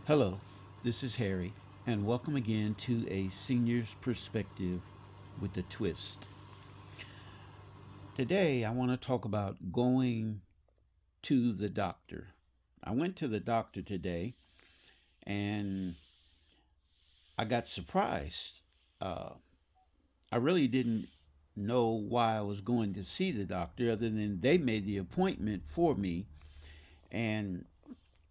Hello, this is Harry, and welcome again to A Senior's Perspective with a Twist. Today, I want to talk about going to the doctor. I went to the doctor today, and I got surprised. Uh, I really didn't know why I was going to see the doctor, other than they made the appointment for me. And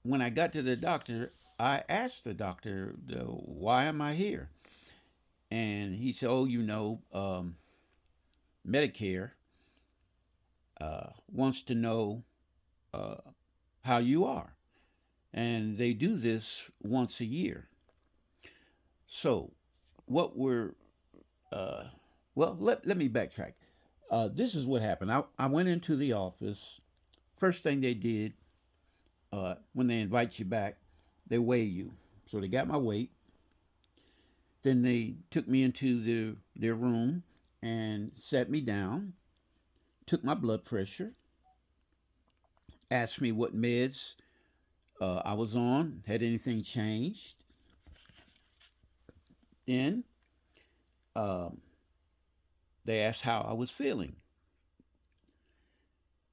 when I got to the doctor, I asked the doctor, why am I here? And he said, "Oh, Medicare wants to know uh, how you are, and they do this once a year. So, what we're uh, well, let me backtrack. This is what happened. I went into the office. First thing they did when they invite you back, they weigh you. So they got my weight. Then they took me into their room and sat me down, took my blood pressure, asked me what meds I was on, had anything changed. Then um, they asked how I was feeling.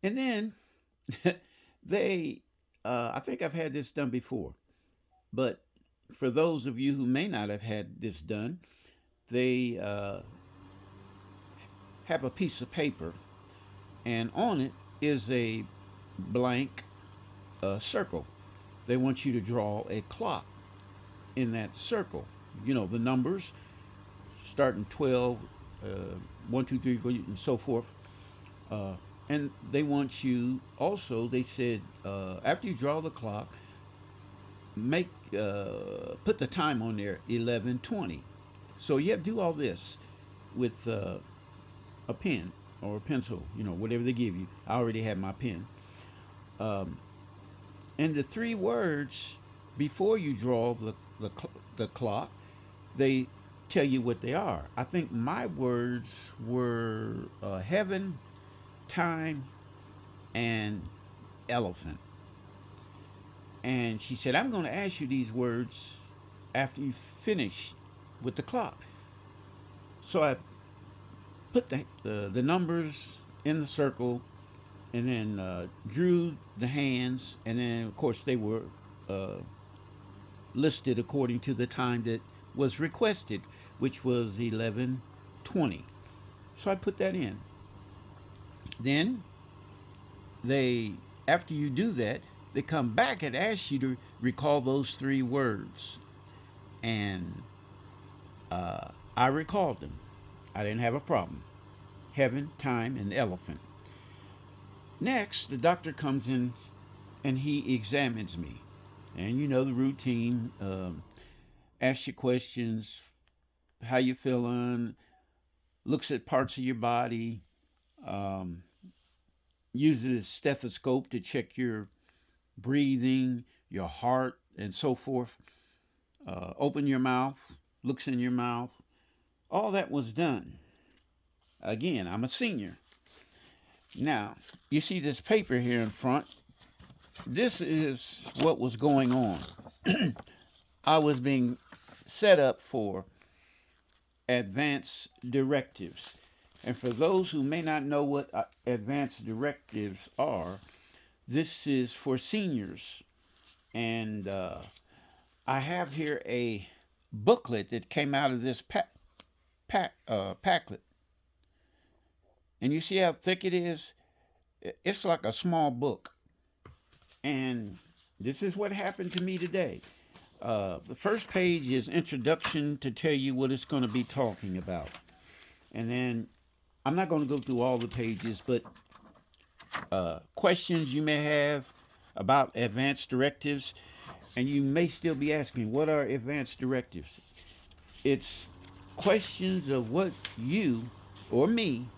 And then I think I've had this done before, but for those of you who may not have had this done, they have a piece of paper, and on it is a blank circle. They want you to draw a clock in that circle. You know, the numbers starting 12, 1, 2, 3, 4, and so forth. Uh, and they want you also, they said, after you draw the clock, make put the time on there, 11:20. So you have to do all this with a pen or a pencil, whatever they give you. I already had my pen. Um, and the three words before you draw the clock, they tell you what they are. I think my words were heaven, time, and elephant. And she said, I'm going to ask you these words after you finish with the clock. So I put the numbers in the circle and then drew the hands. And then, of course, they were uh, listed according to the time that was requested, which was 11:20. So I put that in. Then they, after you do that, they come back and ask you to recall those three words. And I recalled them. I didn't have a problem. Heaven, time, and elephant. Next, the doctor comes in and he examines me. And you know the routine. Asks you questions, how you feeling, looks at parts of your body, um, uses a stethoscope to check your breathing, your heart, and so forth. Open your mouth, looks in your mouth. All that was done. Again, I'm a senior. Now, you see this paper here in front. This is what was going on. I was being set up for Advance Directives. And for those who may not know what Advance Directives are, this is for seniors. And I have here a booklet that came out of this packlet. And you see how thick it is? It's like a small book. And this is what happened to me today. The first page is introduction to tell you what it's going to be talking about. And then I'm not going to go through all the pages, but questions you may have about advanced directives. And you may still be asking, what are advanced directives? It's questions of what you or me,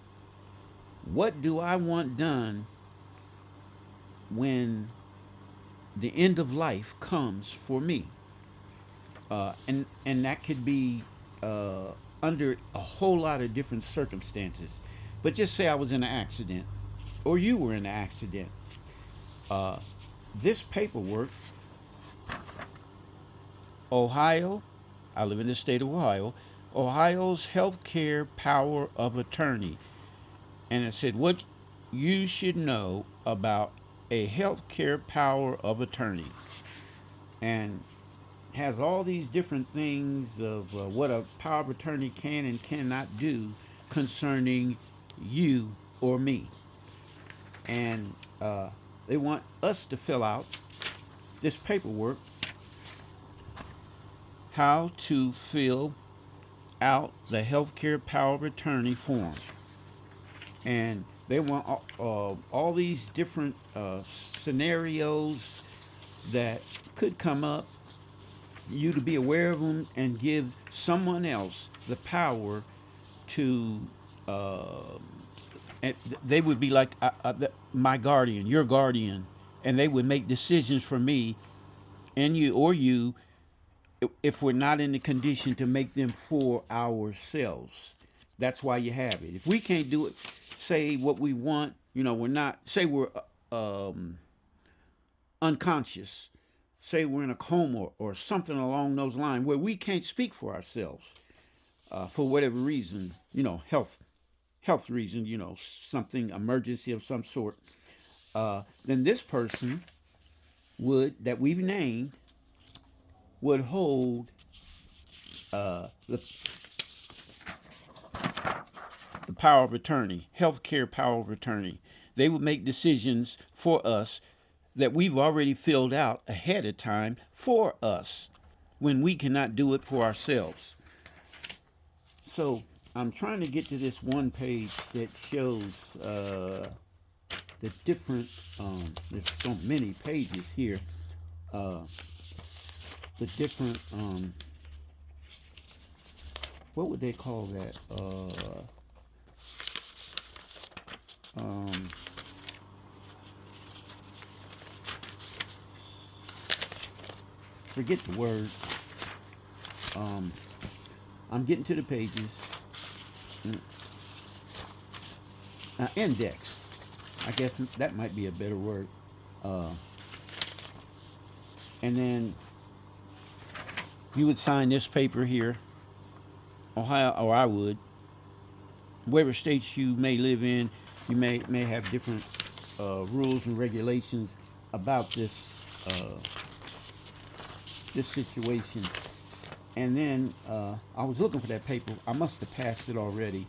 what do I want done when the end of life comes for me? And that could be under a whole lot of different circumstances. But just say I was in an accident, or you were in an accident. Uh, this paperwork Ohio, I live in the state of Ohio, Ohio's healthcare power of attorney. And it said, what you should know about a healthcare power of attorney. And has all these different things of what a power of attorney can and cannot do concerning you or me. And they want us to fill out this paperwork, how to fill out the healthcare power of attorney form. And they want all these different scenarios that could come up, you to be aware of them and give someone else the power to and they would be like my guardian, your guardian, and they would make decisions for me and you, or you, if we're not in the condition to make them for ourselves. That's why you have it. If we can't do it, say what we want, we're not, say we're unconscious, say we're in a coma or something along those lines where we can't speak for ourselves for whatever reason, health reason, something emergency of some sort, then this person that we've named would hold the power of attorney, healthcare power of attorney. They would make decisions for us that we've already filled out ahead of time for us when we cannot do it for ourselves. So I'm trying to get to this one page that shows the different, there's so many pages here, the different, what would they call that? Forget the word. I'm getting to the pages. Index. I guess that might be a better word. And then you would sign this paper here, Ohio, or I would. Whatever states you may live in, you may have different rules and regulations about this this situation. And then I was looking for that paper. I must have passed it already,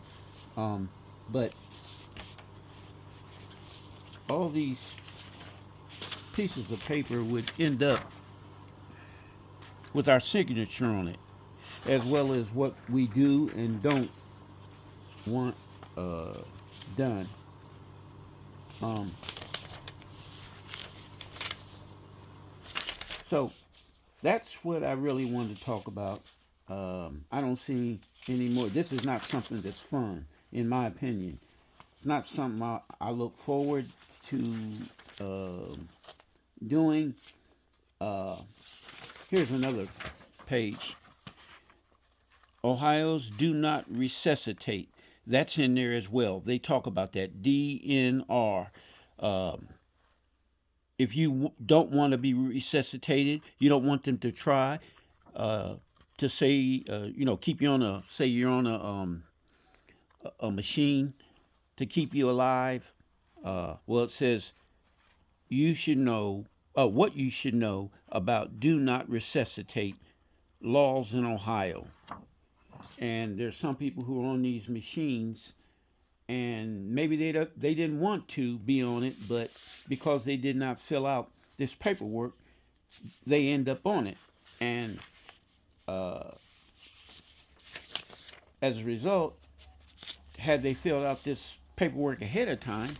but all these pieces of paper would end up with our signature on it, as well as what we do and don't want done. So that's what I really wanted to talk about. I don't see any more. This is not something that's fun, in my opinion. It's not something I look forward to doing. Here's another page. Ohio's do not resuscitate. That's in there as well. They talk about that. DNR. If you don't want to be resuscitated, you don't want them to try to say, keep you on say you're on a machine to keep you alive. Well, it says you should know what you should know about do not resuscitate laws in Ohio. And there's some people who are on these machines, and maybe they didn't want to be on it, but because they did not fill out this paperwork, they end up on it. And as a result, had they filled out this paperwork ahead of time,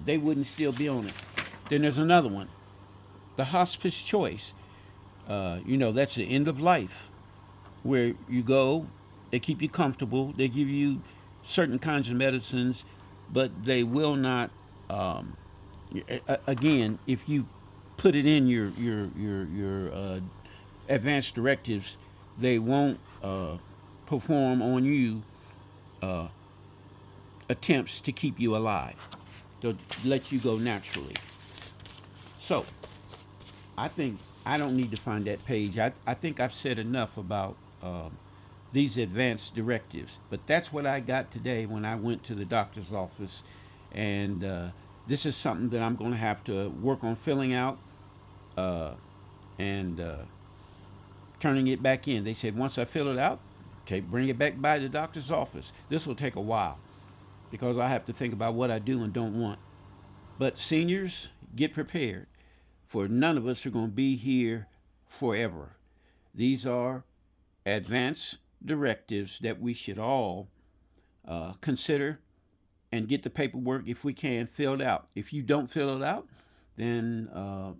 they wouldn't still be on it. Then there's another one, the hospice choice. That's the end of life, where you go, they keep you comfortable, they give you certain kinds of medicines, but they will not. Again, if you put it in your advance directives, they won't perform on you attempts to keep you alive. They'll let you go naturally. So, I think I don't need to find that page. I think I've said enough about these advanced directives. But that's what I got today when I went to the doctor's office. And this is something that I'm going to have to work on filling out uh, and turning it back in. They said once I fill it out, bring it back by the doctor's office. This will take a while because I have to think about what I do and don't want. But seniors, get prepared, for none of us are going to be here forever. These are advance directives that we should all consider and get the paperwork, if we can, filled out. If you don't fill it out, then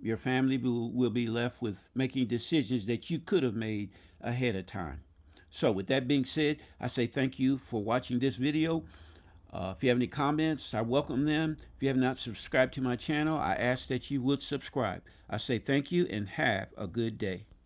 your family will be left with making decisions that you could have made ahead of time. So with that being said, I say thank you for watching this video. If you have any comments, I welcome them. If you have not subscribed to my channel, I ask that you would subscribe. I say thank you and have a good day.